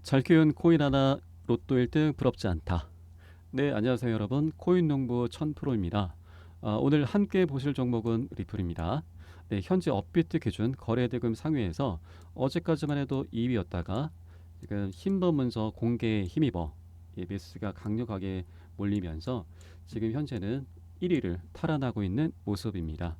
잘 키운 코인 하나 로또 1등 부럽지 않다. 네, 안녕하세요 여러분. 코인 농부 천프로입니다. 오늘 함께 보실 종목은 리플입니다. 네, 현재 업비트 기준 거래대금 상위에서 어제까지만 해도 2위였다가 지금 힘보면서 공개에 힘입어 매수가 강력하게 몰리면서 지금 현재는 1위를 탈환하고 있는 모습입니다.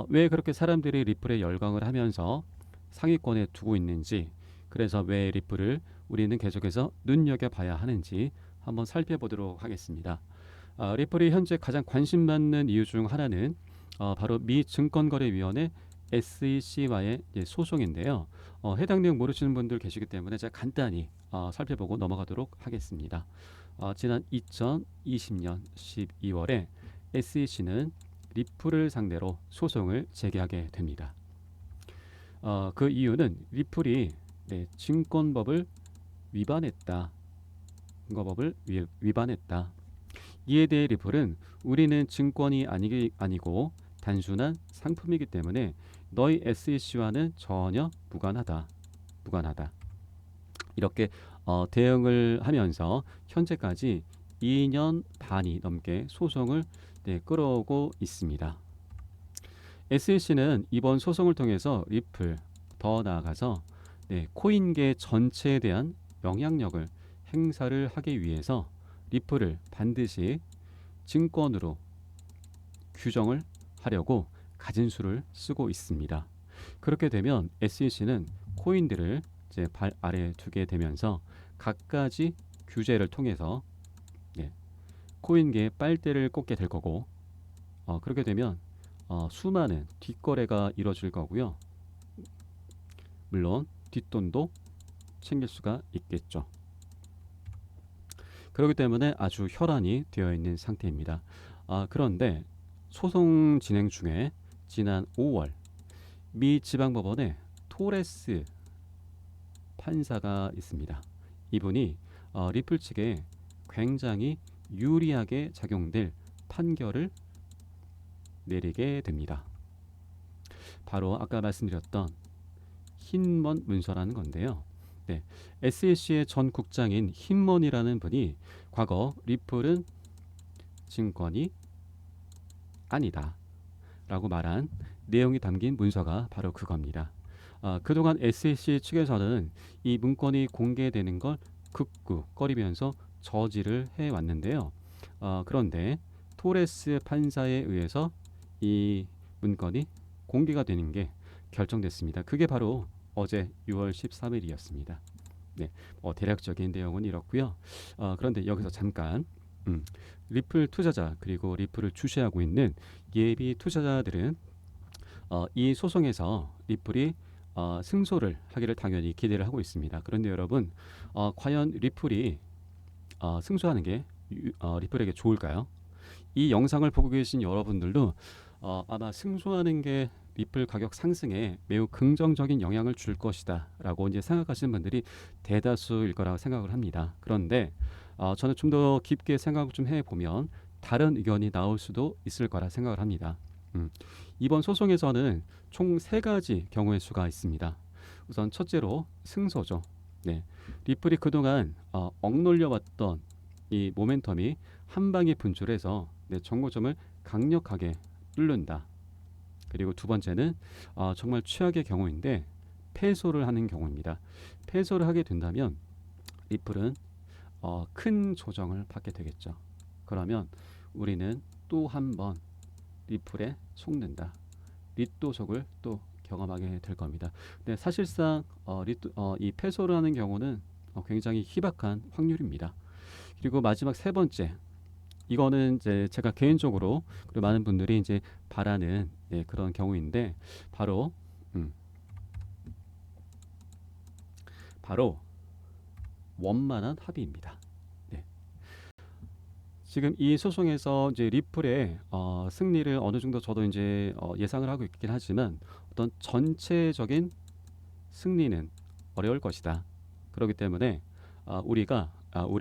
왜 그렇게 사람들이 리플에 열광을 하면서 상위권에 두고 있는지, 그래서 왜 리플을 우리는 계속해서 눈여겨봐야 하는지 한번 살펴보도록 하겠습니다. 리플이 현재 가장 관심 받는 이유 중 하나는 바로 미 증권거래위원회 SEC와의 소송인데요. 해당 내용 모르시는 분들 계시기 때문에 제가 간단히 살펴보고 넘어가도록 하겠습니다. 지난 2020년 12월에 SEC는 리플을 상대로 소송을 제기하게 됩니다. 그 이유는 리플이 증권법을 위반했다. 증권법을 위반했다. 이에 대해 리플은 우리는 증권이 아니고 단순한 상품이기 때문에 너희 SEC와는 전혀 무관하다. 이렇게 대응을 하면서 현재까지 2년 반이 넘게 소송을 끌어오고 있습니다. SEC는 이번 소송을 통해서 리플, 더 나아가서 코인계 전체에 대한 영향력을 행사를 하기 위해서 리플을 반드시 증권으로 규정을 하려고 가진 수를 쓰고 있습니다. 그렇게 되면 SEC는 코인들을 이제 발 아래에 두게 되면서 갖가지 규제를 통해서 코인계에 빨대를 꽂게 될 거고, 그렇게 되면 수많은 뒷거래가 이루어질 거고요. 물론 뒷돈도 챙길 수가 있겠죠. 그렇기 때문에 아주 혈안이 되어 있는 상태입니다. 그런데 소송 진행 중에 지난 5월 미 지방법원에 토레스 판사가 있습니다. 이분이 리플 측에 굉장히 유리하게 작용될 판결을 내리게 됩니다. 바로 아까 말씀드렸던 힌먼 문서라는 건데요. SEC의 전 국장인 힌먼이라는 분이 과거 리플은 증권이 아니다 라고 말한 내용이 담긴 문서가 바로 그겁니다. 그동안 SEC 측에서는 이 문건이 공개되는 걸 극구꺼리면서 저지를 해왔는데요. 그런데 토레스 판사에 의해서 이 문건이 공개가 되는 게 결정됐습니다. 그게 바로 어제 6월 13일이었습니다. 대략적인 내용은 이렇고요. 그런데 여기서 잠깐 리플 투자자 그리고 리플을 주시하고 있는 예비 투자자들은 이 소송에서 리플이 승소를 하기를 당연히 기대를 하고 있습니다. 그런데 여러분, 과연 리플이 승소하는 게 리플에게 좋을까요? 이 영상을 보고 계신 여러분들도 아마 승소하는 게 리플 가격 상승에 매우 긍정적인 영향을 줄 것이다 라고 이제 생각하시는 분들이 대다수일 거라고 생각을 합니다. 그런데 저는 좀 더 깊게 생각을 좀 해보면 다른 의견이 나올 수도 있을 거라 생각을 합니다. 이번 소송에서는 총 3가지 경우의 수가 있습니다. 우선 첫째로 승소죠. 리플이 그동안 억눌려왔던 이 모멘텀이 한 방에 분출해서 정고점을 강력하게 뚫는다. 그리고 두 번째는 정말 최악의 경우인데 패소를 하는 경우입니다. 패소를 하게 된다면 리플은 큰 조정을 받게 되겠죠. 그러면 우리는 또 한 번 리플에 속는다. 리또속을 또 경험하게 될 겁니다. 근데 사실상 이 패소를 하는 경우는 굉장히 희박한 확률입니다. 그리고 마지막 세 번째, 이거는 이제 제가 개인적으로 그리고 많은 분들이 이제 바라는 그런 경우인데 바로 원만한 합의입니다. 지금 이 소송에서 이제 리플의 승리를 어느 정도 저도 이제 예상을 하고 있긴 하지만 어떤 전체적인 승리는 어려울 것이다. 그렇기 때문에 우리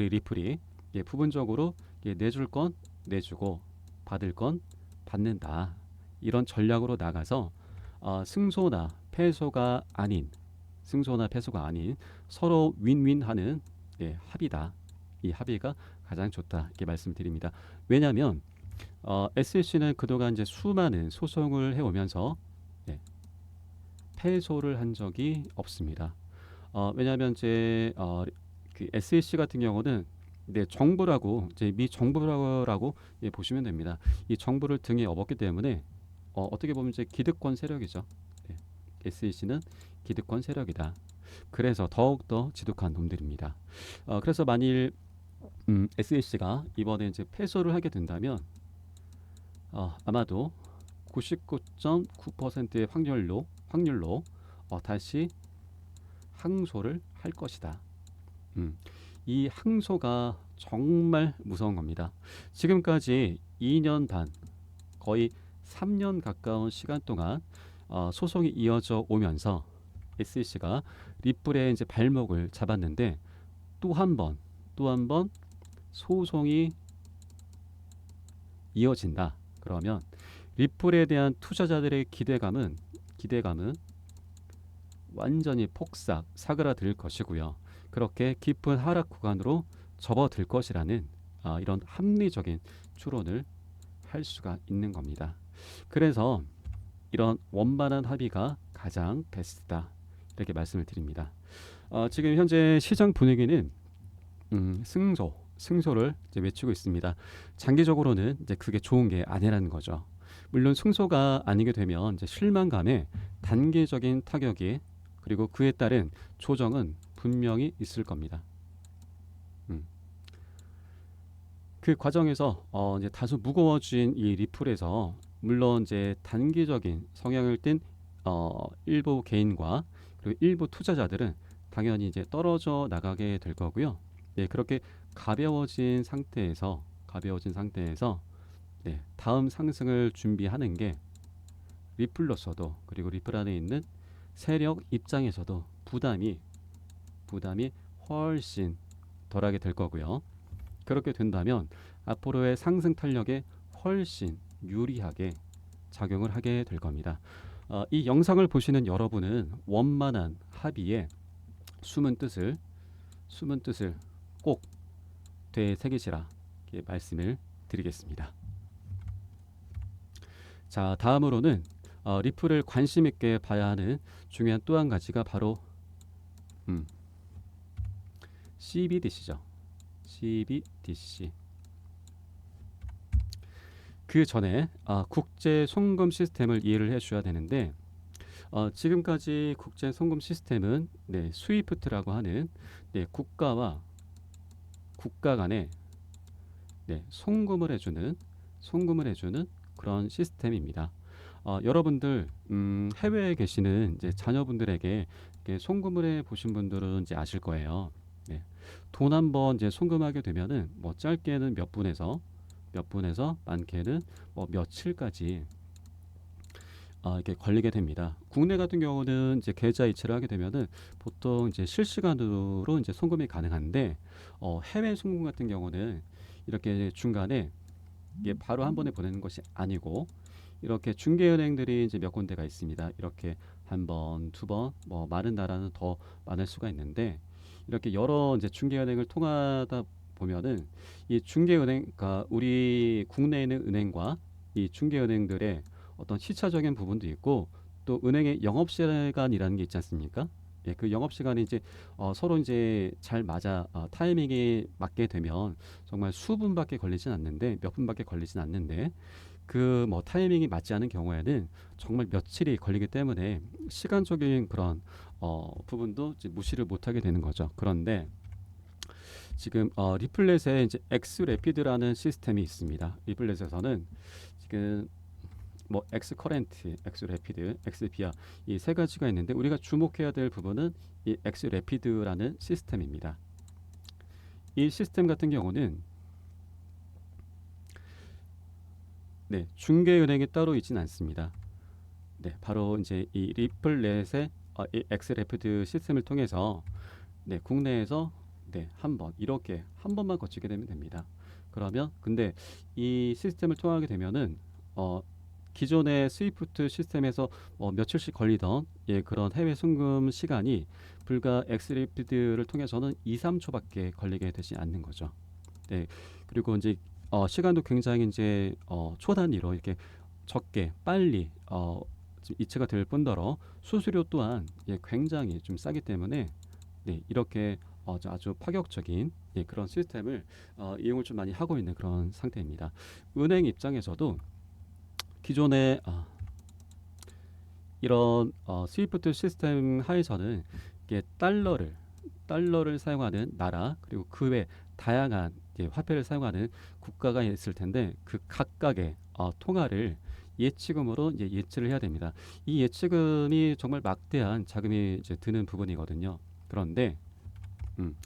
리플이 부분적으로 내줄 건 내주고 받을 건 받는다. 이런 전략으로 나가서 승소나 패소가 아닌 승소나 패소가 아닌 서로 윈윈하는 합의다. 이 합의가 가장 좋다 이렇게 말씀드립니다. 왜냐하면 SEC는 그동안 이제 수많은 소송을 해오면서 패소를 한 적이 없습니다. 왜냐하면 이제 그 SEC 같은 경우는 정부라고 이제 미 정부라고 보시면 됩니다. 이 정부를 등에 업었기 때문에 어떻게 보면 이제 기득권 세력이죠. SEC는 기득권 세력이다. 그래서 더욱더 지독한 놈들입니다. 그래서 만일 SEC가 이번에 이제 패소를 하게 된다면 아마도 99.9%의 확률로 다시 항소를 할 것이다. 이 항소가 정말 무서운 겁니다. 지금까지 2년 반, 거의 3년 가까운 시간 동안 소송이 이어져 오면서 SEC가 리플의 이제 발목을 잡았는데 또 한 번 소송이 이어진다. 그러면 리플에 대한 투자자들의 기대감은 완전히 폭삭 사그라들 것이고요. 그렇게 깊은 하락 구간으로 접어들 것이라는 이런 합리적인 추론을 할 수가 있는 겁니다. 그래서 이런 원만한 합의가 가장 베스트다 이렇게 말씀을 드립니다. 지금 현재 시장 분위기는 승소를 이제 외치고 있습니다. 장기적으로는 이제 그게 좋은 게 아니라는 거죠. 물론 승소가 아니게 되면 이제 실망감에 단기적인 타격이 그리고 그에 따른 조정은 분명히 있을 겁니다. 그 과정에서 이제 다소 무거워진 이 리플에서 물론 이제 단기적인 성향을 띤 일부 개인과 그리고 일부 투자자들은 당연히 이제 떨어져 나가게 될 거고요. 그렇게 가벼워진 상태에서 다음 상승을 준비하는 게 리플로서도 그리고 리플 안에 있는 세력 입장에서도 부담이 훨씬 덜하게 될 거고요. 그렇게 된다면 앞으로의 상승 탄력에 훨씬 유리하게 작용을 하게 될 겁니다. 이 영상을 보시는 여러분은 원만한 합의에 숨은 뜻을 꼭 되새기시라 이렇게 말씀을 드리겠습니다. 자, 다음으로는 리플을 관심 있게 봐야 하는 중요한 또 한 가지가 바로 CBDC죠. CBDC. 그 전에 국제 송금 시스템을 이해를 해주셔야 되는데 지금까지 국제 송금 시스템은 스위프트라고 하는 국가 간에 송금을 해주는 그런 시스템입니다. 여러분들 해외에 계시는 이제 자녀분들에게 송금을 해 보신 분들은 이제 아실 거예요. 돈 한번 이제 송금하게 되면은 뭐 짧게는 몇 분에서 많게는 뭐 며칠까지 이렇게 걸리게 됩니다. 국내 같은 경우는 이제 계좌 이체를 하게 되면은 보통 이제 실시간으로 이제 송금이 가능한데 해외 송금 같은 경우는 이렇게 중간에 이게 바로 한 번에 보내는 것이 아니고 이렇게 중개은행들이 이제 몇 군데가 있습니다. 이렇게 한 번, 두 번, 뭐 많은 나라는 더 많을 수가 있는데 이렇게 여러 이제 중개은행을 통하다 보면은 이 중개은행, 그러니까 우리 국내에 있는 은행과 이 중개은행들의 어떤 시차적인 부분도 있고 또 은행의 영업시간이라는 게 있지 않습니까? 그 영업시간이 이제 서로 이제 잘 맞아 타이밍이 맞게 되면 정말 수분밖에 걸리진 않는데 몇 분밖에 걸리진 않는데 그 뭐 타이밍이 맞지 않은 경우에는 정말 며칠이 걸리기 때문에 시간적인 그런 부분도 이제 무시를 못하게 되는 거죠. 그런데 지금 리플렛에 이제 엑스래피드라는 시스템이 있습니다. 리플렛에서는 지금 뭐 엑스커렌트, 엑스래피드, 엑스비아 이 세 가지가 있는데 우리가 주목해야 될 부분은 이 엑스래피드라는 시스템입니다. 이 시스템 같은 경우는 중개은행이 따로 있지는 않습니다. 바로 이제 이 리플렛의 이 엑스래피드 시스템을 통해서 국내에서 이렇게 한 번만 거치게 되면 됩니다. 그러면 근데 이 시스템을 통하게 되면은 기존의 스위프트 시스템에서 며칠씩 걸리던 그런 해외 송금 시간이 불과 엑스리피드를 통해서는 2, 3초밖에 걸리게 되지 않는 거죠. 네. 그리고 이제 시간도 굉장히 이제 초단위로 이렇게 적게 빨리 좀 이체가 될 뿐더러 수수료 또한 굉장히 좀 싸기 때문에 네, 이렇게 아주 파격적인 그런 시스템을 이용을 좀 많이 하고 있는 그런 상태입니다. 은행 입장에서도 기존의 이런 스위프트 시스템 하에서는 이게 달러를 사용하는 나라 그리고 그 외 다양한 화폐를 사용하는 국가가 있을 텐데 그 각각의 통화를 예치금으로 이제 예치를 해야 됩니다. 이 예치금이 정말 막대한 자금이 이제 드는 부분이거든요. 그런데 음,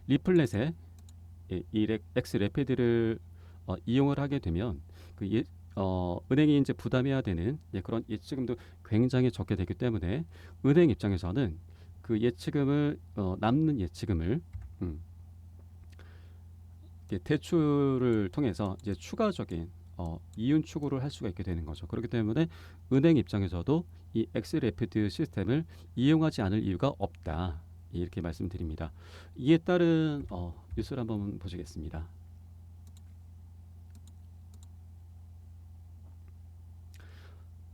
리플렛에 이 엑스 레피드를 이용을 하게 되면 은행이 이제 부담해야 되는 그런 예치금도 굉장히 적게 되기 때문에 은행 입장에서는 그 예치금을 남는 예치금을 음, 대출을 통해서 이제 추가적인 이윤 추구를 할 수가 있게 되는 거죠. 그렇기 때문에 은행 입장에서도 이 엑스레피드 시스템을 이용하지 않을 이유가 없다. 이렇게 말씀드립니다. 이에 따른 뉴스를 한번 보시겠습니다.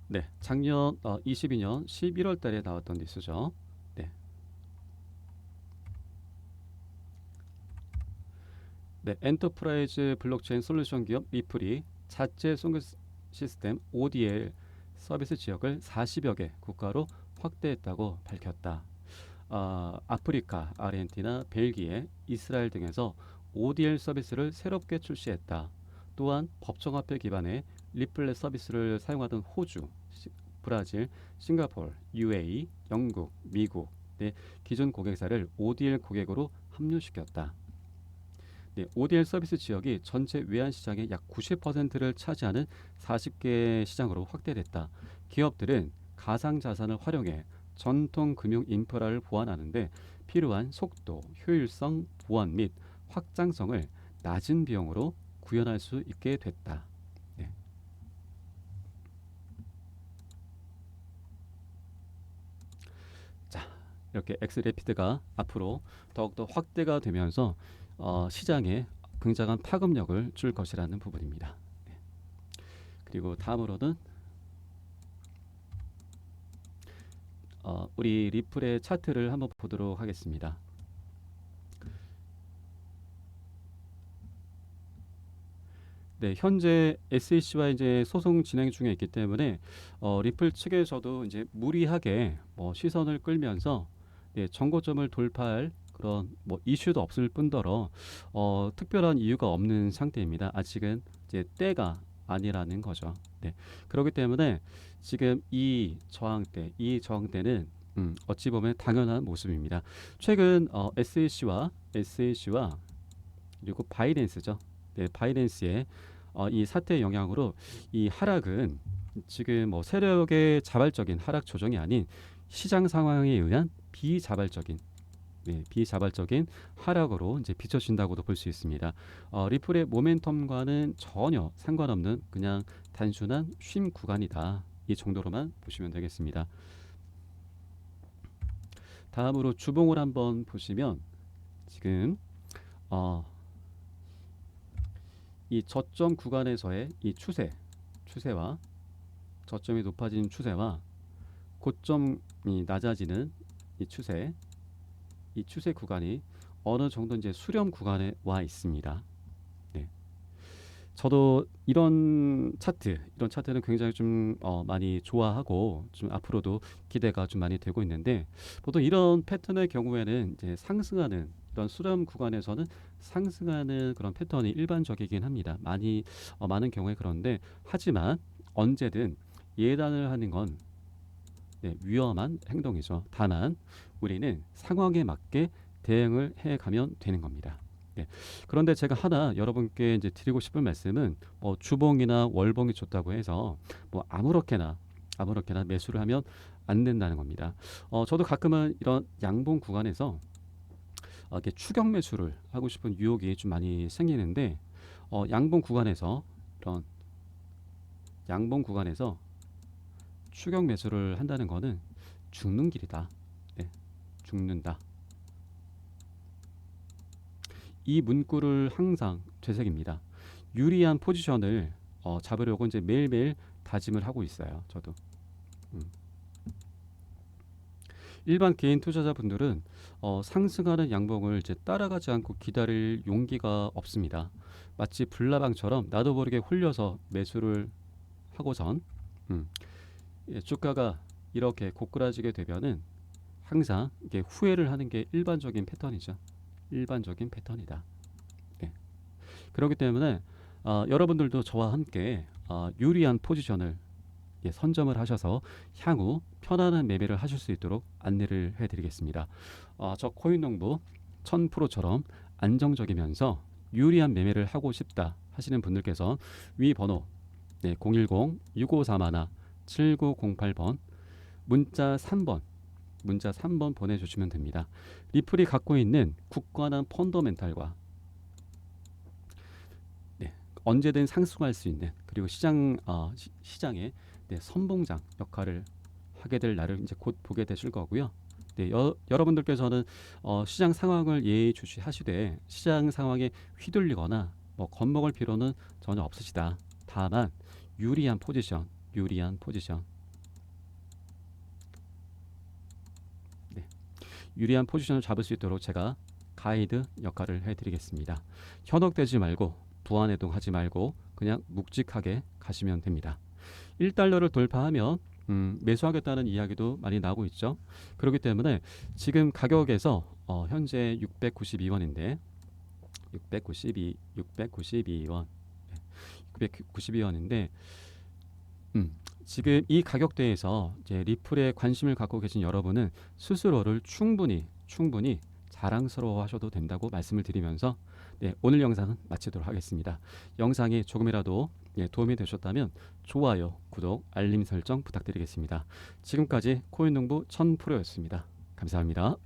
네, 작년 22년 11월 달에 나왔던 뉴스죠. 네, 네, 엔터프라이즈 블록체인 솔루션 기업 리플이 자체 송금 시스템 ODL 서비스 지역을 40여 개 국가로 확대했다고 밝혔다. 아프리카, 아르헨티나, 벨기에, 이스라엘 등에서 ODL 서비스를 새롭게 출시했다. 또한 법정화폐 기반의 리플렛 서비스를 사용하던 호주, 브라질, 싱가포르, UAE, 영국, 미국 내 기존 고객사를 ODL 고객으로 합류시켰다. 네, ODL 서비스 지역이 전체 외환 시장의 약 90%를 차지하는 40개 시장으로 확대됐다. 기업들은 가상 자산을 활용해 전통 금융 인프라를 보완하는데 필요한 속도, 효율성, 보안 및 확장성을 낮은 비용으로 구현할 수 있게 됐다. 네. 자, 이렇게 엑스레피드가 앞으로 더욱더 확대가 되면서 시장에 굉장한 파급력을 줄 것이라는 부분입니다. 네. 그리고 다음으로는 우리 리플의 차트를 한번 보도록 하겠습니다. 네, 현재 SEC와 이제 소송 진행 중에 있기 때문에 리플 측에서도 이제 무리하게 시선을 끌면서 정고점을 돌파할 그런 이슈도 없을 뿐더러 특별한 이유가 없는 상태입니다. 아직은 이제 때가 아니라는 거죠. 네, 그렇기 때문에 지금 이 저항대는 어찌 보면 당연한 모습입니다. 최근 SEC와 그리고 바이낸스죠. 네, 바이낸스의 이 사태의 영향으로 이 하락은 지금 세력의 자발적인 하락 조정이 아닌 시장 상황에 의한 비자발적인 하락으로 이제 비춰진다고도 볼 수 있습니다. 리플의 모멘텀과는 전혀 상관없는 그냥 단순한 쉼 구간이다. 이 정도로만 보시면 되겠습니다. 다음으로 주봉을 한번 보시면 지금 이 저점 구간에서의 이 추세와 저점이 높아지는 추세와 고점이 낮아지는 이 추세 구간이 어느 정도 이제 수렴 구간에 와 있습니다. 네. 저도 이런 차트는 굉장히 좀 많이 좋아하고 좀 앞으로도 기대가 좀 많이 되고 있는데 보통 이런 패턴의 경우에는 이제 상승하는 이런 수렴 구간에서는 상승하는 그런 패턴이 일반적이긴 합니다. 많은 경우에 그런데 하지만 언제든 예단을 하는 건 위험한 행동이죠. 다만 우리는 상황에 맞게 대응을 해 가면 되는 겁니다. 네. 그런데 제가 하나 여러분께 이제 드리고 싶은 말씀은 주봉이나 월봉이 좋다고 해서 아무렇게나 매수를 하면 안 된다는 겁니다. 저도 가끔은 이런 양봉 구간에서 이렇게 추격 매수를 하고 싶은 유혹이 좀 많이 생기는데 양봉 구간에서 이런 양봉 구간에서 추격 매수를 한다는 거는 죽는 길이다. 네, 죽는다. 이 문구를 항상 되새깁니다. 유리한 포지션을 잡으려고 이제 매일매일 다짐을 하고 있어요. 저도. 음. 일반 개인 투자자분들은 상승하는 양봉을 이제 따라가지 않고 기다릴 용기가 없습니다. 마치 불나방처럼 나도 모르게 홀려서 매수를 하고선 주가가 이렇게 고꾸라지게 되면은 항상 이게 후회를 하는 게 일반적인 패턴이죠. 일반적인 패턴이다. 네. 그렇기 때문에 여러분들도 저와 함께 유리한 포지션을 선점을 하셔서 향후 편안한 매매를 하실 수 있도록 안내를 해드리겠습니다. 저 코인농부 1000%처럼 안정적이면서 유리한 매매를 하고 싶다 하시는 분들께서 위 번호 010-6531-7908번 문자 3번 보내주시면 됩니다. 리플이 갖고 있는 굳건한 펀더멘탈과 언제든 상승할 수 있는 그리고 시장의 선봉장 역할을 하게 될 날을 이제 곧 보게 되실 거고요. 여러분들께서는 시장 상황을 예의주시하시되 시장 상황에 휘둘리거나 겁먹을 필요는 전혀 없으시다. 다만 유리한 포지션 유리한 포지션을 잡을 수 있도록 제가 가이드 역할을 해드리겠습니다. 현혹되지 말고 부안해동하지 말고 그냥 묵직하게 가시면 됩니다. 1달러를 돌파하면 매수하겠다는 이야기도 많이 나오고 있죠. 그렇기 때문에 지금 가격에서 현재 692원인데 692원인데 지금 이 가격대에서 이제 리플에 관심을 갖고 계신 여러분은 스스로를 충분히 자랑스러워하셔도 된다고 말씀을 드리면서 오늘 영상은 마치도록 하겠습니다. 영상이 조금이라도 도움이 되셨다면 좋아요, 구독, 알림 설정 부탁드리겠습니다. 지금까지 코인농부 1000%였습니다. 감사합니다.